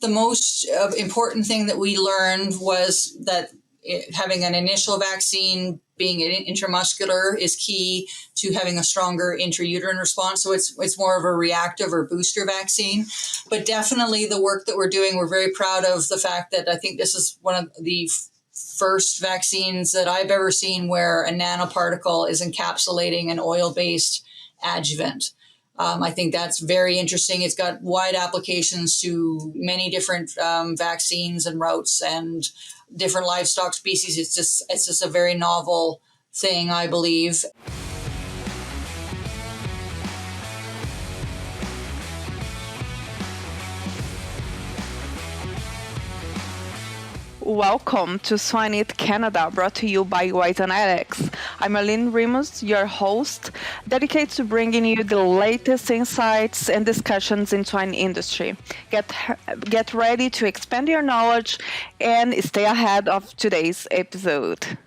the most important thing that we learned was that having an initial vaccine being intramuscular is key to having a stronger intrauterine response. So it's more of a reactive or booster vaccine. But definitely the work that we're doing, we're very proud of the fact that I think this is one of the first vaccines that I've ever seen where a nanoparticle is encapsulating an oil-based adjuvant. I think that's very interesting. It's got wide applications to many different vaccines and routes and different livestock species. It's just a very novel thing, I believe. Welcome to Swine Canada, brought to you by Genetics. I'm Aline Remus, your host, dedicated to bringing you the latest insights and discussions in swine industry. Get ready to expand your knowledge and stay ahead of today's episode.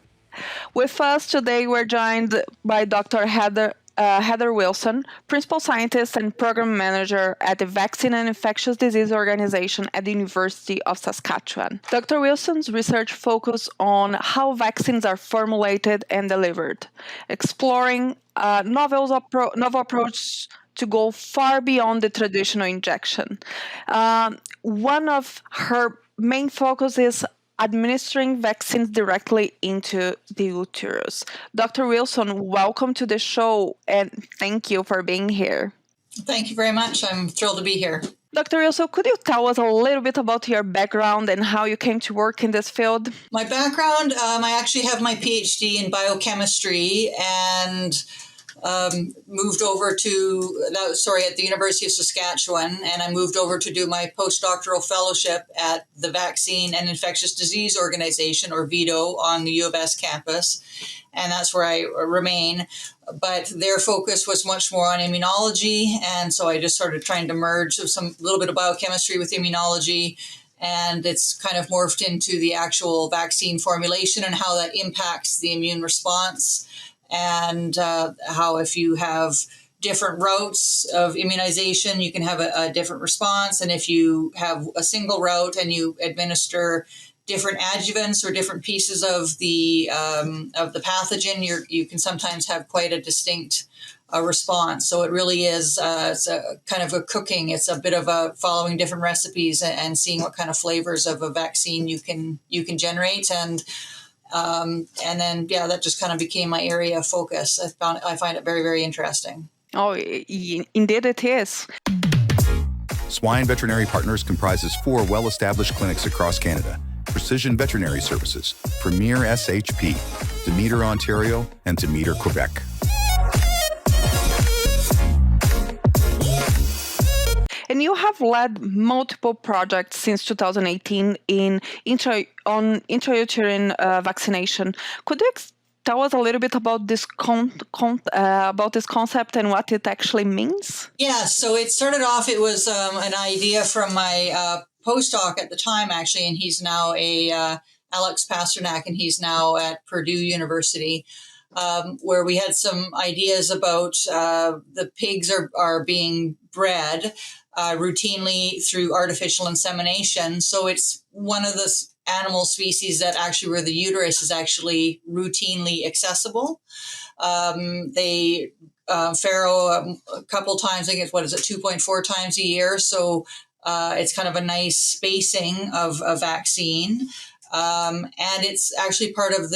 With us today, we're joined by Dr. Heather Wilson, Principal Scientist and Program Manager at the Vaccine and Infectious Disease Organization at the University of Saskatchewan. Dr. Wilson's research focuses on how vaccines are formulated and delivered, exploring novel approaches to go far beyond the traditional injection. One of her main focus is administering vaccines directly into the uterus. Dr. Wilson, welcome to the show and thank you for being here. Thank you very much. I'm thrilled to be here. Dr. Wilson, could you tell us a little bit about your background and how you came to work in this field? My background, I actually have my PhD in biochemistry and moved over at the University of Saskatchewan, and I moved over to do my postdoctoral fellowship at the Vaccine and Infectious Disease Organization, or VIDO, on the U of S campus, and that's where I remain. But their focus was much more on immunology, and so I just started trying to merge a little bit of biochemistry with immunology, and it's kind of morphed into the actual vaccine formulation and how that impacts the immune response. And how if you have different routes of immunization, you can have a different response. And if you have a single route and you administer different adjuvants or different pieces of the pathogen, you can sometimes have quite a distinct response. So it really is it's a kind of a cooking. It's a bit of a following different recipes and seeing what kind of flavors of a vaccine you can generate. And then, that just kind of became my area of focus. I find it very, very interesting. Oh, indeed it is. Swine Veterinary Partners comprises 4 well-established clinics across Canada: Precision Veterinary Services, Premier SHP, Demeter, Ontario, and Demeter, Quebec. And you have led multiple projects since 2018 on intrauterine vaccination. Could you tell us a little bit about this concept and what it actually means? Yeah, so it started off, it was an idea from my postdoc at the time, actually, and he's now Alex Pasternak, and he's now at Purdue University, where we had some ideas about the pigs are being bred routinely through artificial insemination. So it's one of the animal species that actually where the uterus is actually routinely accessible. They farrow a couple times, I think it's 2.4 times a year. So it's kind of a nice spacing of a vaccine. And it's actually part of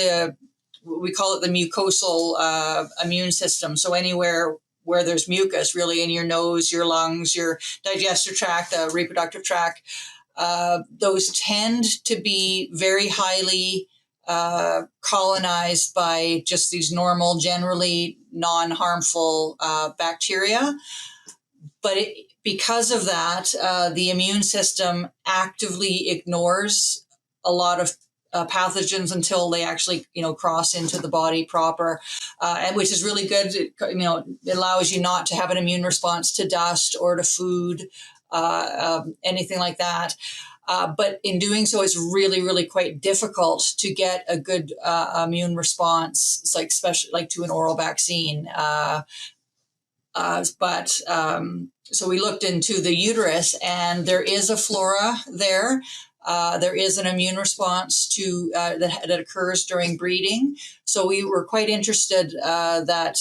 we call it the mucosal immune system. So anywhere where there's mucus really in your nose, your lungs, your digestive tract, the reproductive tract, those tend to be very highly colonized by just these normal, generally non-harmful bacteria. But because of that, the immune system actively ignores a lot of pathogens until they actually, cross into the body proper, and which is really good. It allows you not to have an immune response to dust or to food, anything like that. But in doing so, it's really, really quite difficult to get a good immune response. It's especially like to an oral vaccine. But so we looked into the uterus, and there is a flora there. There is an immune response to that occurs during breeding. So we were quite interested that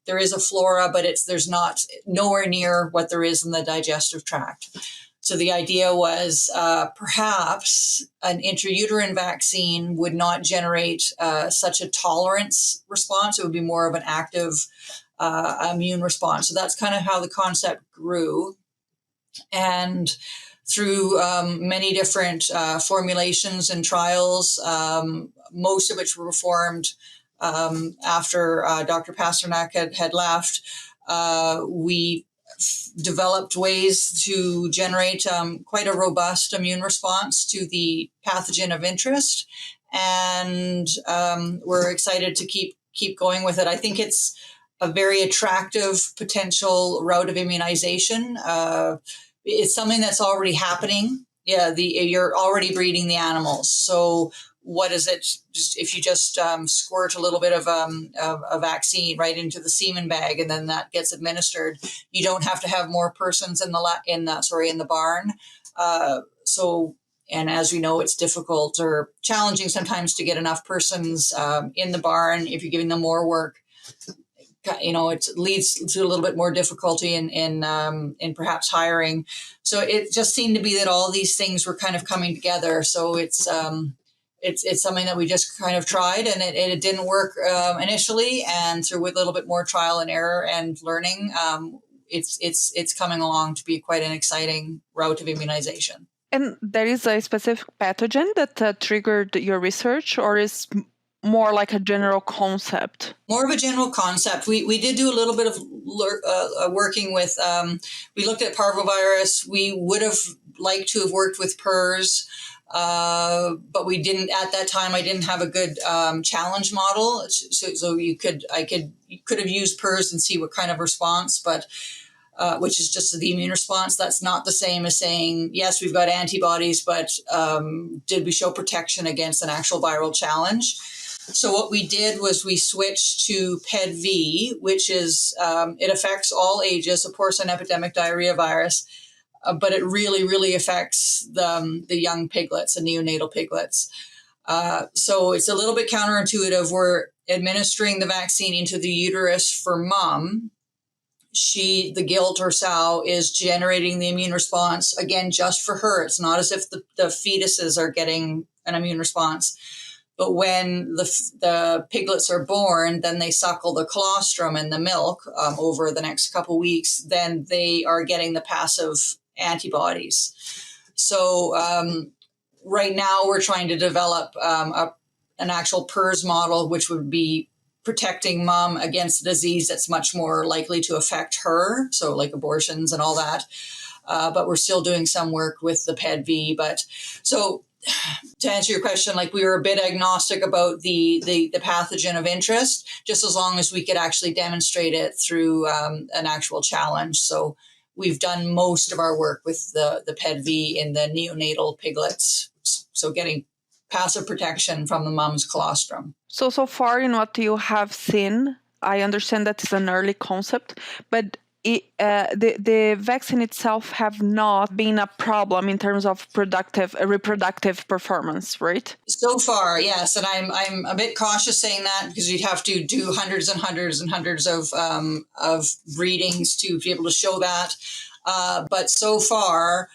there is a flora, but there's not nowhere near what there is in the digestive tract. So the idea was perhaps an intrauterine vaccine would not generate such a tolerance response. It would be more of an active immune response. So that's kind of how the concept grew. And through many different formulations and trials, most of which were performed after Dr. Pasternak had left, we developed ways to generate quite a robust immune response to the pathogen of interest. And we're excited to keep going with it. I think it's a very attractive potential route of immunization. It's something that's already happening. Yeah, you're already breeding the animals. So what is it? If you just squirt a little bit of a vaccine right into the semen bag, and then that gets administered, you don't have to have more persons in the barn. And as we know, it's difficult or challenging sometimes to get enough persons in the barn. If you're giving them more work, it leads to a little bit more difficulty in perhaps hiring. So it just seemed to be that all these things were kind of coming together. So it's something that we just kind of tried, and it didn't work initially. And through a little bit more trial and error and learning, it's coming along to be quite an exciting route of immunization. And there is a specific pathogen that triggered your research, or is more like a general concept? More of a general concept. We did do a little bit of working with, we looked at parvovirus. We would have liked to have worked with PRRS, but we didn't at that time. I didn't have a good challenge model. So you could have used PRRS and see what kind of response, but which is just the immune response. That's not the same as saying, yes, we've got antibodies, but did we show protection against an actual viral challenge? So what we did was we switched to PED-V, which is, it affects all ages, of course, an epidemic diarrhea virus, but it really, really affects the young piglets, the neonatal piglets. So it's a little bit counterintuitive. We're administering the vaccine into the uterus for mom. The gilt or sow is generating the immune response, again, just for her. It's not as if the fetuses are getting an immune response. But when the piglets are born, then they suckle the colostrum and the milk over the next couple weeks, then they are getting the passive antibodies. So right now we're trying to develop an actual PRRS model, which would be protecting mom against a disease that's much more likely to affect her, so like abortions and all that. But we're still doing some work with the PED-V. But so to answer your question, like we were a bit agnostic about the pathogen of interest, just as long as we could actually demonstrate it through an actual challenge. So we've done most of our work with the PED-V in the neonatal piglets, so getting passive protection from the mom's colostrum. So far in what you have seen, I understand that it's an early concept, but the vaccine itself have not been a problem in terms of reproductive performance, right? So far, yes, and I'm a bit cautious saying that because you'd have to do hundreds and hundreds and hundreds of breedings to be able to show that. But so far,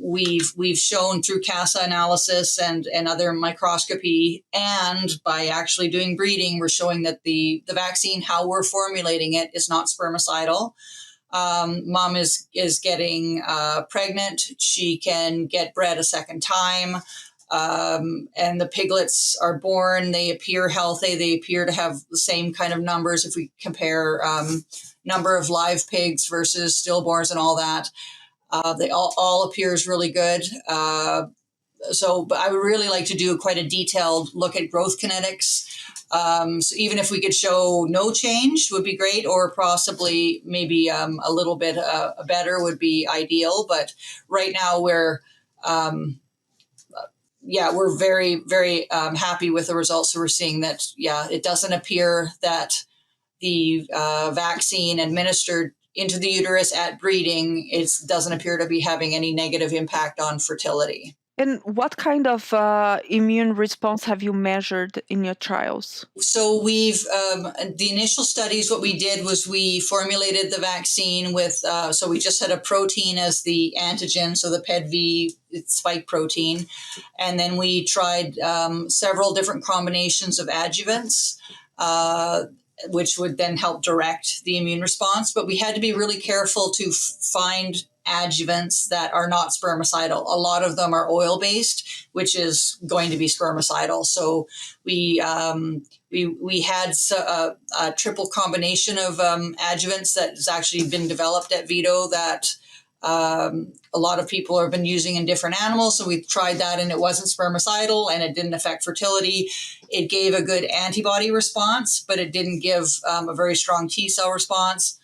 we've shown through CASA analysis and other microscopy, and by actually doing breeding, we're showing that the vaccine, how we're formulating it, is not spermicidal. Mom is getting pregnant. She can get bred a second time. And the piglets are born. They appear healthy. They appear to have the same kind of numbers if we compare number of live pigs versus stillborns and all that. They all appears really good. But I would really like to do quite a detailed look at growth kinetics. So even if we could show no change would be great, or possibly maybe a little bit better would be ideal. But right now we're very, very happy with the results that we're seeing. That, it doesn't appear that the vaccine administered into the uterus at breeding, it doesn't appear to be having any negative impact on fertility. And what kind of immune response have you measured in your trials? So the initial studies, what we did was we formulated the vaccine with, so we just had a protein as the antigen, so the PEDV spike protein. And then we tried several different combinations of adjuvants, which would then help direct the immune response. But we had to be really careful to find adjuvants that are not spermicidal. A lot of them are oil-based, which is going to be spermicidal. So we had a triple combination of adjuvants that has actually been developed at VIDO that a lot of people have been using in different animals. So we tried that and it wasn't spermicidal and it didn't affect fertility. It gave a good antibody response, but it didn't give a very strong T cell response.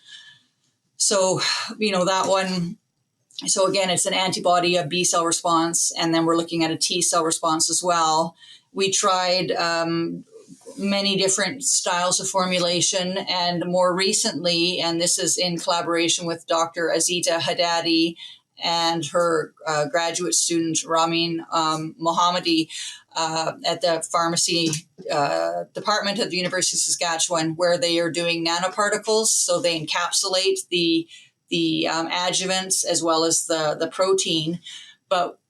So, that one, so again, it's an antibody, a B cell response, and then we're looking at a T cell response as well. We tried many different styles of formulation, and more recently, and this is in collaboration with Dr. Azita Haddadi and her graduate student, Ramin Mohammadi, at the pharmacy department at the University of Saskatchewan, where they are doing nanoparticles. So they encapsulate the adjuvants as well as the protein. But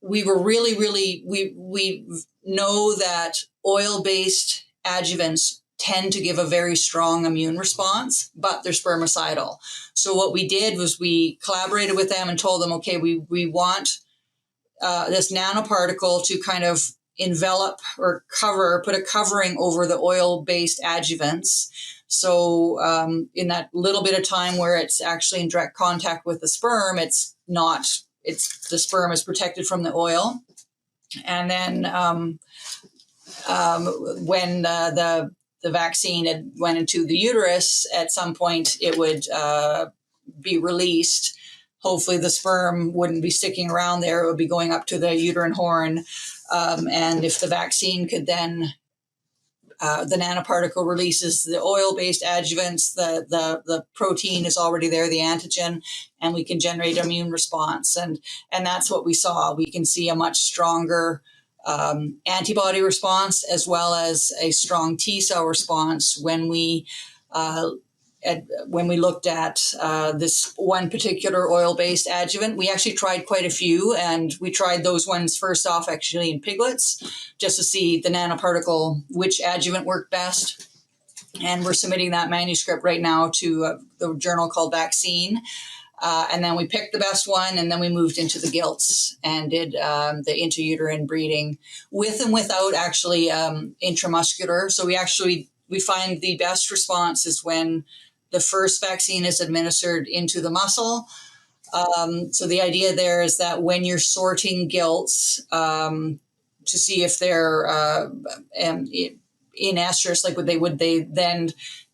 we were we know that oil-based adjuvants tend to give a very strong immune response, but they're spermicidal. So what we did was we collaborated with them and told them, okay, we want this nanoparticle to kind of envelop or put a covering over the oil-based adjuvants. So in that little bit of time where it's actually in direct contact with the sperm, the sperm is protected from the oil. And then when the vaccine went into the uterus, at some point it would be released. Hopefully the sperm wouldn't be sticking around there. It would be going up to the uterine horn. And if the vaccine could then, the nanoparticle releases the oil-based adjuvants, the protein is already there, the antigen, and we can generate immune response. And that's what we saw. We can see a much stronger antibody response as well as a strong T cell response when we looked at this one particular oil-based adjuvant. We actually tried quite a few, and we tried those ones first off actually in piglets just to see the nanoparticle, which adjuvant worked best. And we're submitting that manuscript right now to the journal called Vaccine. And then we picked the best one, and then we moved into the gilts and did the intrauterine breeding with and without actually intramuscular. So we find the best response is when the first vaccine is administered into the muscle. So the idea there is that when you're sorting gilts to see if they're in estrus, like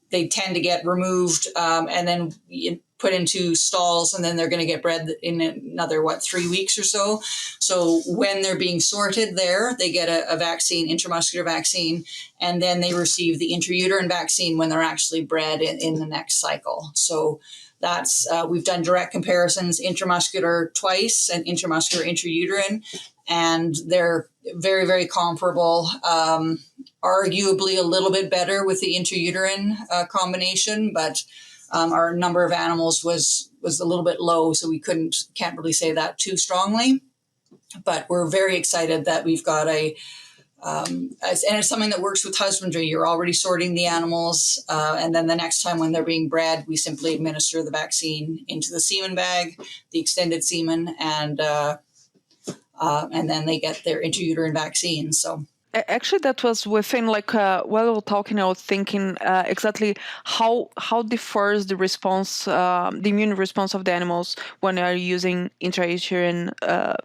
they tend to get removed and then put into stalls, and then they're going to get bred in another 3 weeks or so. So when they're being sorted there, they get a vaccine, intramuscular vaccine, and then they receive the intrauterine vaccine when they're actually bred in the next cycle. So that's we've done direct comparisons, intramuscular twice and intramuscular intrauterine, and they're very, very comparable. Arguably a little bit better with the intrauterine combination, but our number of animals was a little bit low, so we can't really say that too strongly. But we're very excited that we've got and it's something that works with husbandry. You're already sorting the animals, and then the next time when they're being bred, we simply administer the vaccine into the semen bag, the extended semen, and then they get their intrauterine vaccine. So. Actually, that was within while we were talking, I was thinking exactly how differs the response, the immune response of the animals when they are using intrauterine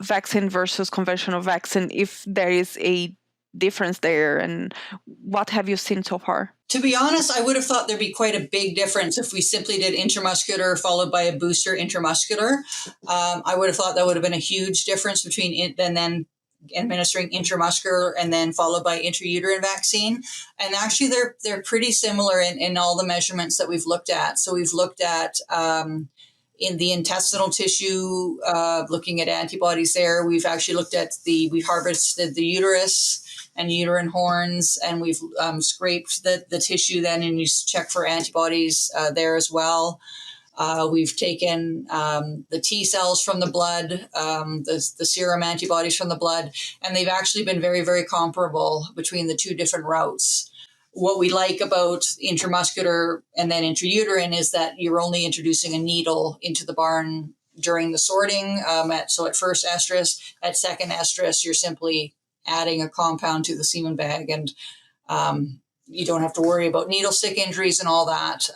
vaccine versus conventional vaccine, if there is a difference there, and what have you seen so far? To be honest, I would have thought there'd be quite a big difference if we simply did intramuscular followed by a booster intramuscular. I would have thought that would have been a huge difference between it and then administering intramuscular and then followed by intrauterine vaccine. And actually, they're pretty similar in all the measurements that we've looked at. So we've looked at in the intestinal tissue, looking at antibodies there. We've actually looked at we harvested the uterus and uterine horns, and we've scraped the tissue then, and you check for antibodies there as well. We've taken the T cells from the blood, the serum antibodies from the blood, and they've actually been very, very comparable between the two different routes. What we like about intramuscular and then intrauterine is that you're only introducing a needle into the barn during the sorting. At first estrus, at second estrus, you're simply adding a compound to the semen bag, and you don't have to worry about needle stick injuries and all that.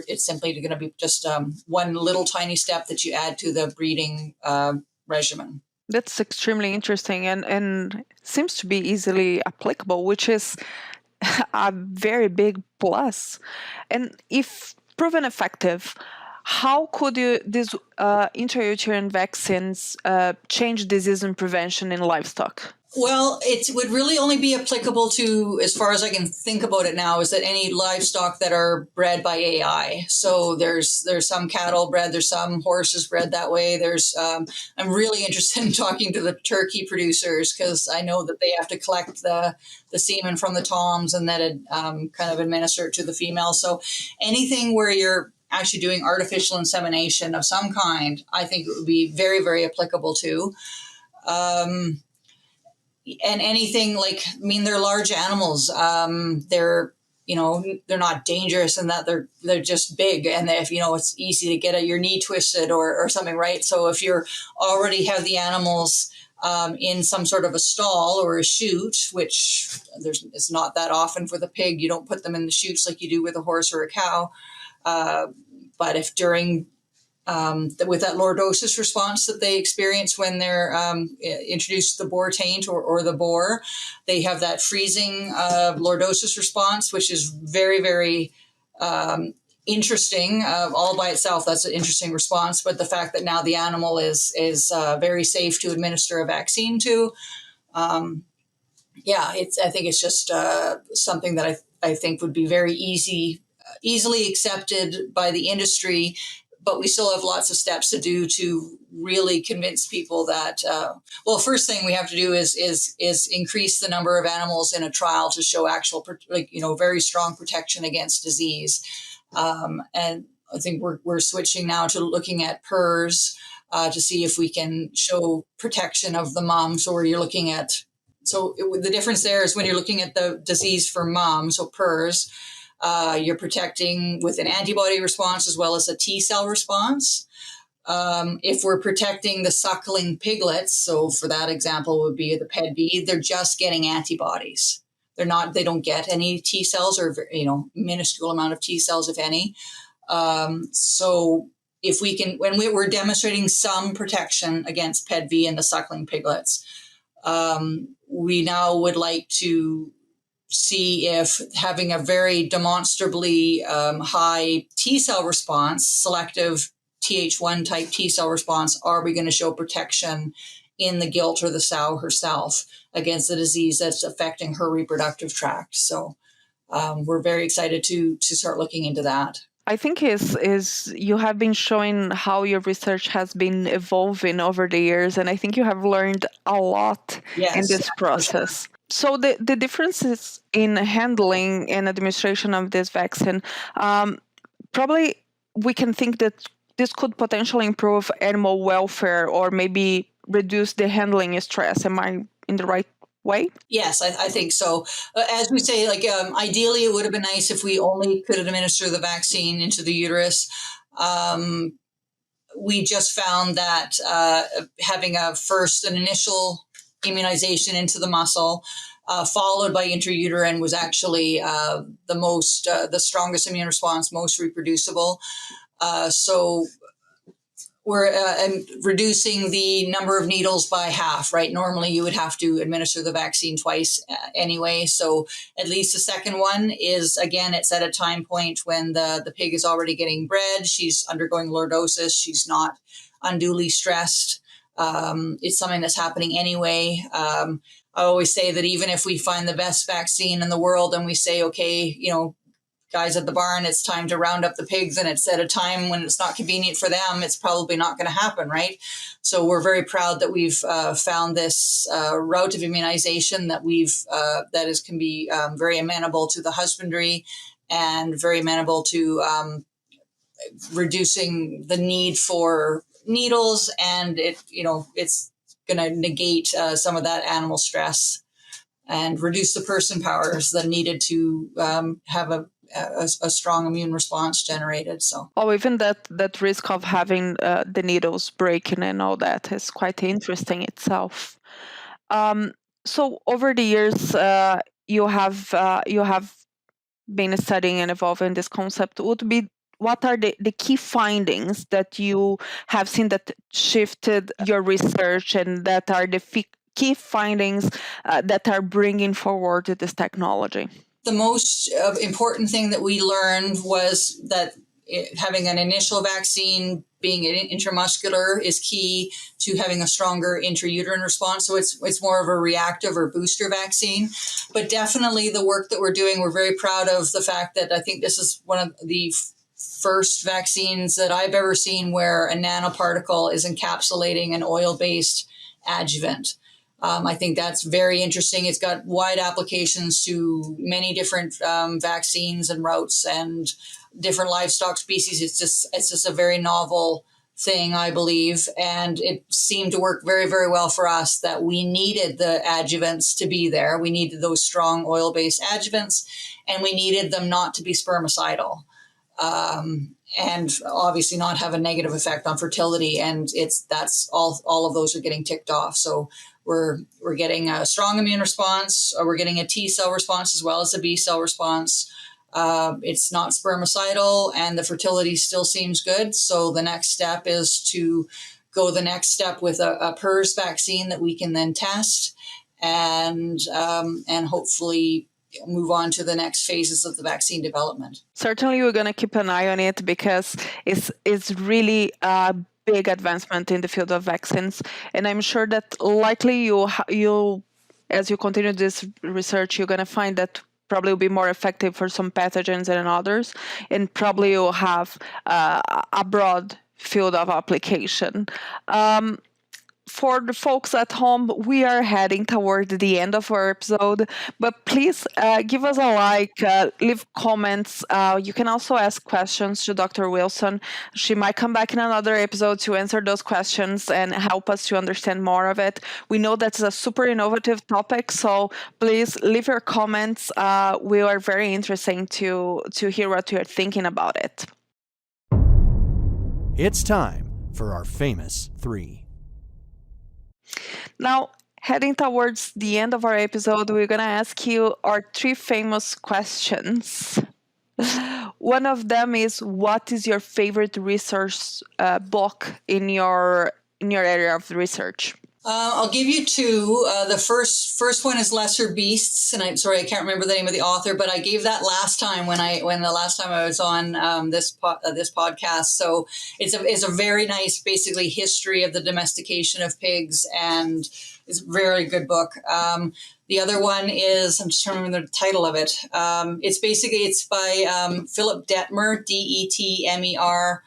It's simply going to be just one little tiny step that you add to the breeding regimen. That's extremely interesting and seems to be easily applicable, which is a very big plus. And if proven effective, how could these intrauterine vaccines change disease and prevention in livestock? Well, it would really only be applicable to, as far as I can think about it now, is that any livestock that are bred by AI. So there's some cattle bred, there's some horses bred that way. I'm really interested in talking to the turkey producers, because I know that they have to collect the semen from the toms and then kind of administer it to the female. So anything where you're actually doing artificial insemination of some kind, I think it would be very, very applicable to. And anything they're large animals. They're not dangerous in that they're just big, and if it's easy to get your knee twisted or something, right? So if you already have the animals in some sort of a stall or a chute, which it's not that often for the pig, you don't put them in the chutes like you do with a horse or a cow. But if during with that lordosis response that they experience when they're introduced to the boar taint or the boar, they have that freezing lordosis response, which is very, very interesting all by itself. That's an interesting response. But the fact that now the animal is very safe to administer a vaccine to, I think it's just something that I think would be very easily accepted by the industry. But we still have lots of steps to do to really convince people that, first thing we have to do is increase the number of animals in a trial to show actual, very strong protection against disease. And I think we're switching now to looking at PRRS to see if we can show protection of the mom. So where you're looking at, the difference there is when you're looking at the disease for mom, so PRRS, you're protecting with an antibody response as well as a T cell response. If we're protecting the suckling piglets, so for that example would be the PED-V, they're just getting antibodies. They don't get any T cells or, minuscule amount of T cells, if any. So if we can, when we're demonstrating some protection against PED-V in the suckling piglets, we now would like to see if having a very demonstrably high T cell response, selective Th1 type T cell response, are we going to show protection in the gilt or the sow herself against the disease that's affecting her reproductive tract? So we're very excited to start looking into that. I think is you have been showing how your research has been evolving over the years, and I think you have learned a lot in this process. Sure. So the differences in handling and administration of this vaccine, probably we can think that this could potentially improve animal welfare or maybe reduce the handling stress. Am I in the right way? Yes, I think so. As we say, ideally, it would have been nice if we only could administer the vaccine into the uterus. We just found that having an initial immunization into the muscle, followed by intrauterine, was actually the strongest immune response, most reproducible. So we're reducing the number of needles by half, right? Normally you would have to administer the vaccine twice anyway. So at least the second one is, again, it's at a time point when the pig is already getting bred. She's undergoing lordosis. She's not unduly stressed. It's something that's happening anyway. I always say that even if we find the best vaccine in the world and we say, okay, guys at the barn, it's time to round up the pigs, and it's at a time when it's not convenient for them, it's probably not going to happen, right? So we're very proud that we've found this route of immunization that can be very amenable to the husbandry and very amenable to reducing the need for needles, and it's going to negate some of that animal stress and reduce the person powers that are needed to have a strong immune response generated. So, even that risk of having the needles breaking and all that is quite interesting itself. So over the years, you have been studying and evolving this concept. What are the key findings that you have seen that shifted your research, and that are the key findings that are bringing forward this technology? The most important thing that we learned was that having an initial vaccine, being intramuscular, is key to having a stronger intrauterine response. So it's more of a reactive or booster vaccine. But definitely the work that we're doing, we're very proud of the fact that I think this is one of the first vaccines that I've ever seen where a nanoparticle is encapsulating an oil-based adjuvant. I think that's very interesting. It's got wide applications to many different vaccines and routes and different livestock species. It's just a very novel thing, I believe. And it seemed to work very, very well for us that we needed the adjuvants to be there. We needed those strong oil-based adjuvants, and we needed them not to be spermicidal. And obviously not have a negative effect on fertility. And that's all of those are getting ticked off. So we're getting a strong immune response, or we're getting a T cell response as well as a B cell response. It's not spermicidal, and the fertility still seems good. So the next step is to go the next step with a PRRS vaccine that we can then test and hopefully move on to the next phases of the vaccine development. Certainly, we're going to keep an eye on it, because it's really a big advancement in the field of vaccines. And I'm sure that likely you as you continue this research, you're going to find that probably will be more effective for some pathogens than others, and probably you'll have a broad field of application. For the folks at home, we are heading toward the end of our episode, but please give us a like, leave comments. You can also ask questions to Dr. Wilson. She might come back in another episode to answer those questions and help us to understand more of it. We know that's a super innovative topic, so please leave your comments. We are very interested to hear what you're thinking about it. It's time for our famous three. Now, heading towards the end of our episode, we're going to ask you our three famous questions. One of them is, what is your favorite research book in your area of research? I'll give you two. The first one is Lesser Beasts, and I can't remember the name of the author, but I gave that last time when the last time I was on this podcast. So it's a very nice, basically, history of the domestication of pigs, and it's a very good book. The other one is, I'm just trying to remember the title of it. It's by Philip Detmer, Detmer.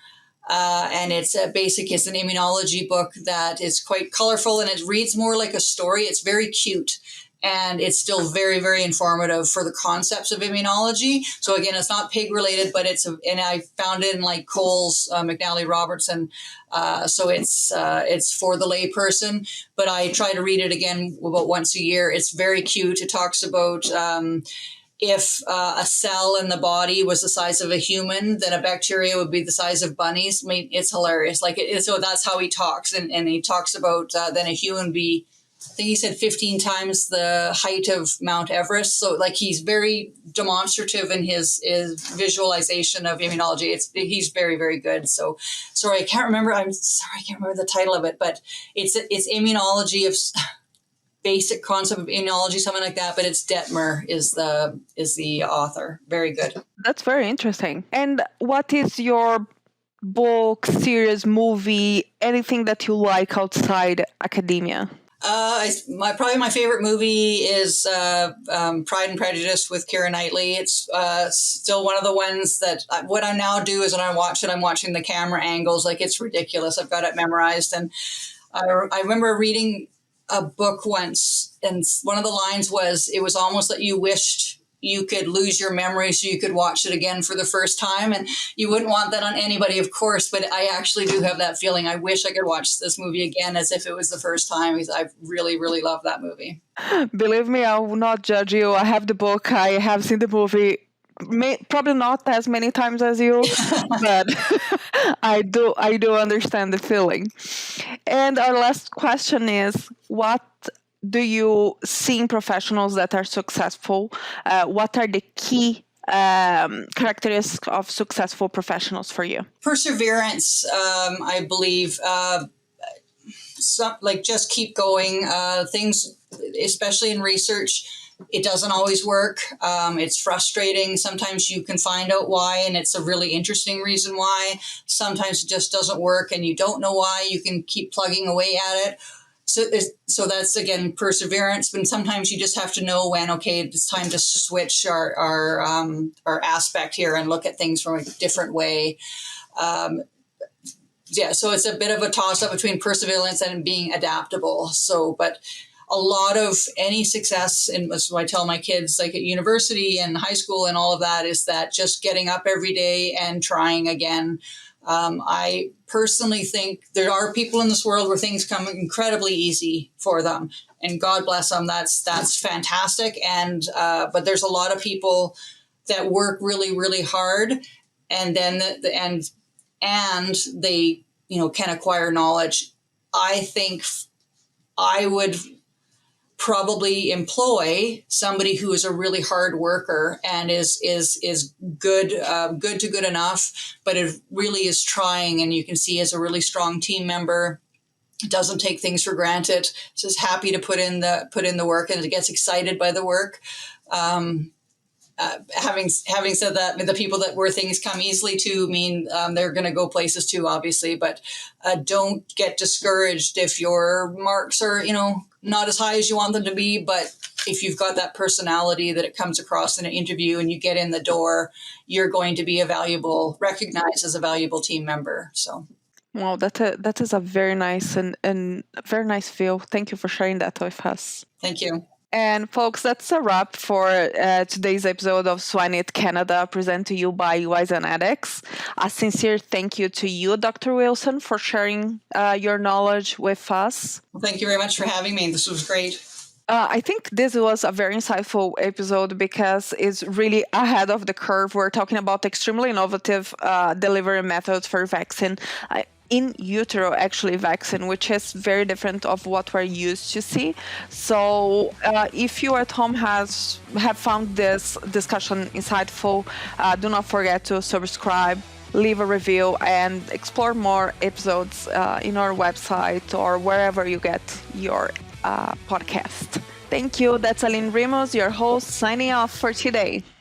And it's an immunology book that is quite colorful, and it reads more like a story. It's very cute, and it's still very, very informative for the concepts of immunology. So again, it's not pig related, but and I found it in like Cole's McNally Robertson. So it's for the layperson, but I try to read it again about once a year. It's very cute. It talks about, if a cell in the body was the size of a human, then a bacteria would be the size of bunnies. I mean, it's hilarious. So that's how he talks. And he talks about then a human be, I think he said 15 times the height of Mount Everest. So he's very demonstrative in his visualization of immunology. He's very, very good. So sorry, I can't remember. I'm sorry, I can't remember the title of it, but it's immunology of basic concept of immunology, something like that. But it's Detmer is the author. Very good. That's very interesting. And what is your book, series, movie, anything that you like outside academia? Probably my favorite movie is Pride and Prejudice with Keira Knightley. It's still one of the ones that what I now do is when I watch it, I'm watching the camera angles. Like, it's ridiculous. I've got it memorized. And I remember reading a book once, and one of the lines was, it was almost that you wished you could lose your memory so you could watch it again for the first time. And you wouldn't want that on anybody, of course, but I actually do have that feeling. I wish I could watch this movie again as if it was the first time, because I really, really love that movie. Believe me, I will not judge you. I have the book. I have seen the movie. Probably not as many times as you, but I do understand the feeling. And our last question is, what do you see in professionals that are successful? What are the key characteristics of successful professionals for you? Perseverance, I believe. Just keep going. Things, especially in research, it doesn't always work. It's frustrating. Sometimes you can find out why, and it's a really interesting reason why. Sometimes it just doesn't work, and you don't know why. You can keep plugging away at it. So that's, again, perseverance. But sometimes you just have to know when, okay, it's time to switch our aspect here and look at things from a different way. So it's a bit of a toss-up between perseverance and being adaptable. But a lot of any success, and so I tell my kids, like at university and high school and all of that, is that just getting up every day and trying again. I personally think there are people in this world where things come incredibly easy for them, and God bless them. That's fantastic. But there's a lot of people that work really, really hard, and then and they, can acquire knowledge. I think I would probably employ somebody who is a really hard worker and is good to good enough, but it really is trying, and you can see as a really strong team member, doesn't take things for granted, is happy to put in the work, and gets excited by the work. Having said that, the people where things come easily to mean they're going to go places too, obviously, but don't get discouraged if your marks are, not as high as you want them to be. But if you've got that personality that it comes across in an interview and you get in the door, you're going to be recognized as a valuable team member. So. Well, that is a very nice and very nice feel. Thank you for sharing that with us. Thank you. And folks, that's a wrap for today's episode of Swine Canada, presented to you by Zenetics. A sincere thank you to you, Dr. Wilson, for sharing your knowledge with us. Well, thank you very much for having me. This was great. I think this was a very insightful episode because it's really ahead of the curve. We're talking about extremely innovative delivery methods for vaccine. In utero, actually, vaccine, which is very different of what we're used to see. So if you at home have found this discussion insightful, do not forget to subscribe, leave a review, and explore more episodes in our website or wherever you get your podcast. Thank you. That's Aline Rimos, your host, signing off for today.